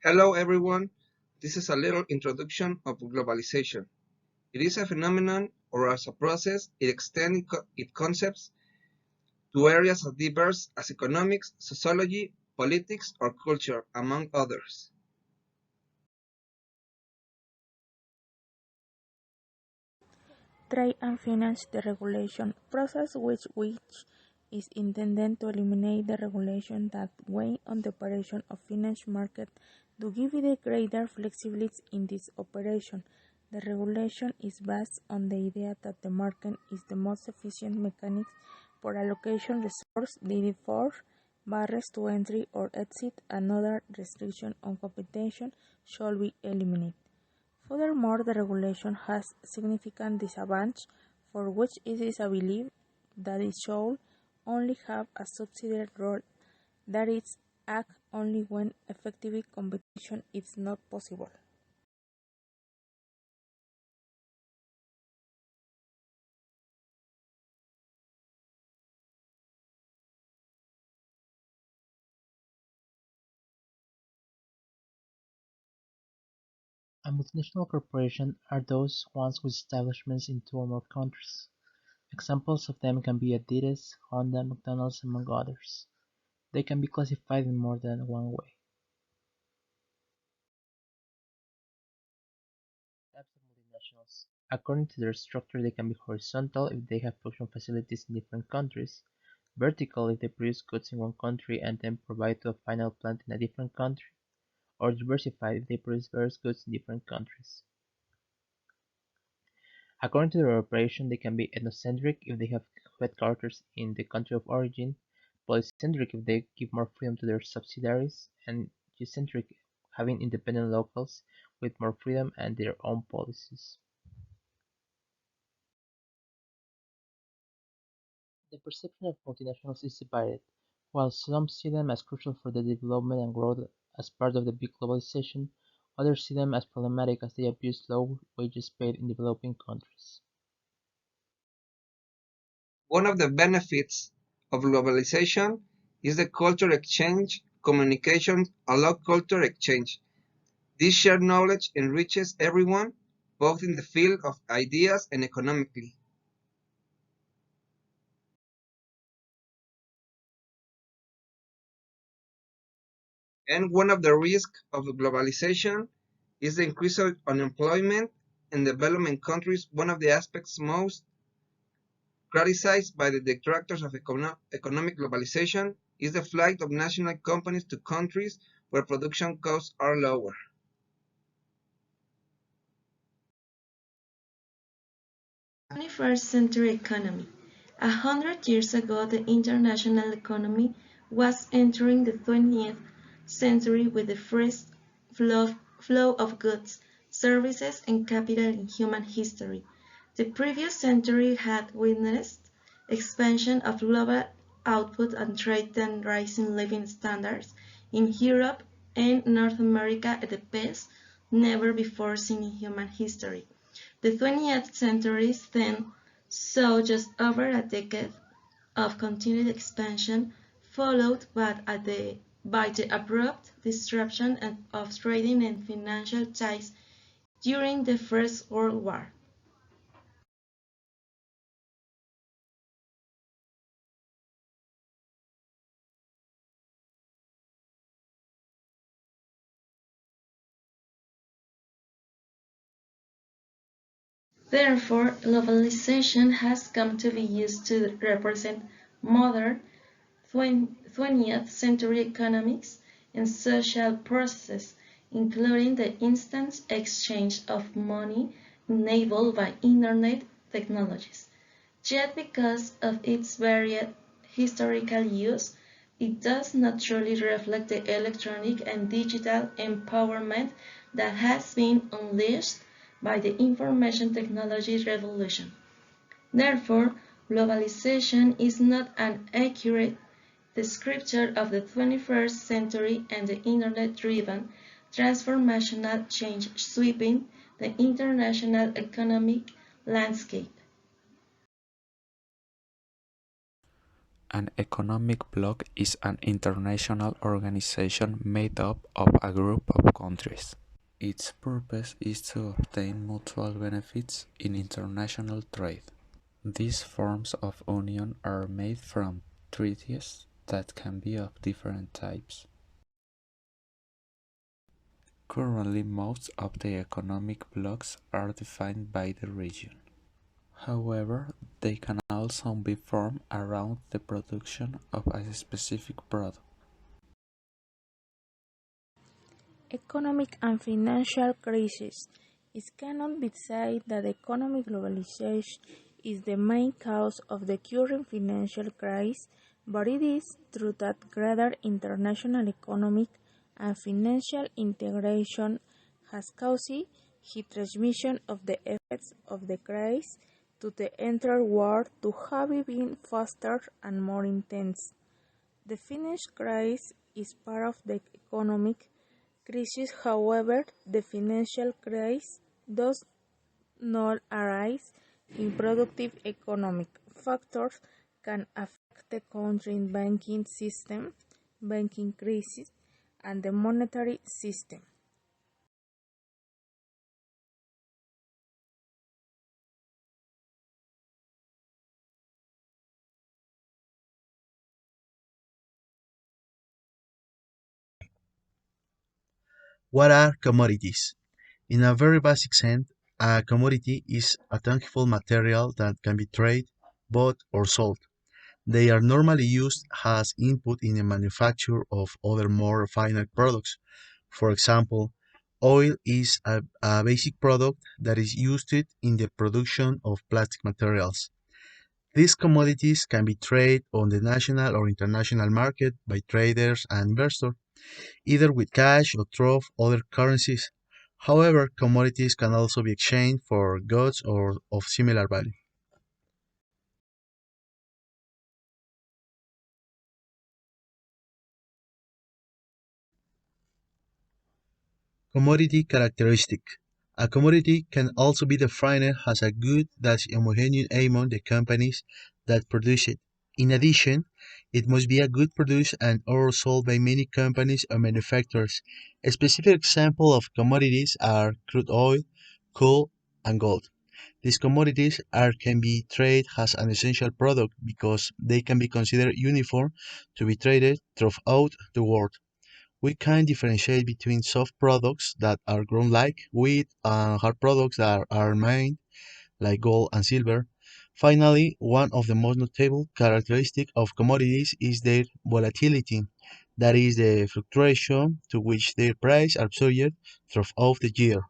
Hello everyone, this is a little introduction of globalization. It is a phenomenon or as a process, it extends its concepts to areas as diverse as economics, sociology, politics, or culture, among others. Trade and finance deregulation process which is intended to eliminate the regulation that weigh on the operation of financial market to give it a greater flexibility in this operation. The regulation is based on the idea that the market is the most efficient mechanism for allocation resource, therefore barriers to entry or exit and other restriction on competition should be eliminated. Furthermore, the regulation has significant disadvantages for which it is believed that it should only have a subsidiary role, that is, act only when effective competition is not possible. A multinational corporation are those ones with establishments in two or more countries. Examples of them can be Adidas, Honda, McDonald's, among others. They can be classified in more than one way. Types of multinationals. According to their structure, they can be horizontal if they have production facilities in different countries, vertical if they produce goods in one country and then provide to a final plant in a different country, or diversified if they produce various goods in different countries. According to their operation, they can be ethnocentric if they have headquarters in the country of origin, polycentric if they give more freedom to their subsidiaries, and geocentric, having independent locals with more freedom and their own policies. The perception of multinationals is divided. While some see them as crucial for the development and growth as part of the big globalization, others see them as problematic as they abuse low wages paid in developing countries. One of the benefits of globalization is the culture exchange. Communication allow culture exchange. This shared knowledge enriches everyone, both in the field of ideas and economically. And one of the risks of globalization is the increase of unemployment in developing countries. One of the aspects most criticized by the detractors of economic globalization is the flight of national companies to countries where production costs are lower. 21st century economy. 100 years ago, the international economy was entering the 20th century with the first flow of goods, services, and capital in human history. The previous century had witnessed expansion of global output and trade and rising living standards in Europe and North America at the pace never before seen in human history. The 20th century then saw just over a decade of continued expansion, followed by the abrupt disruption of trading and financial ties during the First World War. Therefore, globalization has come to be used to represent modern 20th century economics and social processes, including the instant exchange of money enabled by Internet technologies. Yet because of its varied historical use, it does not truly reflect the electronic and digital empowerment that has been unleashed by the information technology revolution. Therefore, globalization is not an accurate descriptor of the 21st century and the Internet-driven transformational change sweeping the international economic landscape. An economic bloc is an international organization made up of a group of countries. Its purpose is to obtain mutual benefits in international trade. These forms of union are made from treaties that can be of different types. Currently, most of the economic blocs are defined by the region. However, they can also be formed around the production of a specific product. Economic and financial crisis. It cannot be said that economic globalization is the main cause of the current financial crisis, but it is true that greater international economic and financial integration has caused the transmission of the effects of the crisis to the entire world to have been faster and more intense. The Finnish crisis is part of the economic crisis. However, the financial crisis does not arise in productive economic factors can affect the country's banking system, banking crisis, and the monetary system. What are commodities? In a very basic sense, a commodity is a tangible material that can be traded, bought, or sold. They are normally used as input in the manufacture of other more refined products. For example, oil is a basic product that is used in the production of plastic materials. These commodities can be traded on the national or international market by traders and investors, either with cash or through other currencies. However, commodities can also be exchanged for goods or of similar value. Commodity characteristic. A commodity can also be defined as a good that is homogeneous among the companies that produce it. In addition, it must be a good produced and or sold by many companies or manufacturers. A specific example of commodities are crude oil, coal, and gold. These commodities can be traded as an essential product because they can be considered uniform to be traded throughout the world. We can differentiate between soft products that are grown like wheat and hard products that are mined like gold and silver. Finally, one of the most notable characteristics of commodities is their volatility, that is, the fluctuation to which their price are subject throughout the year.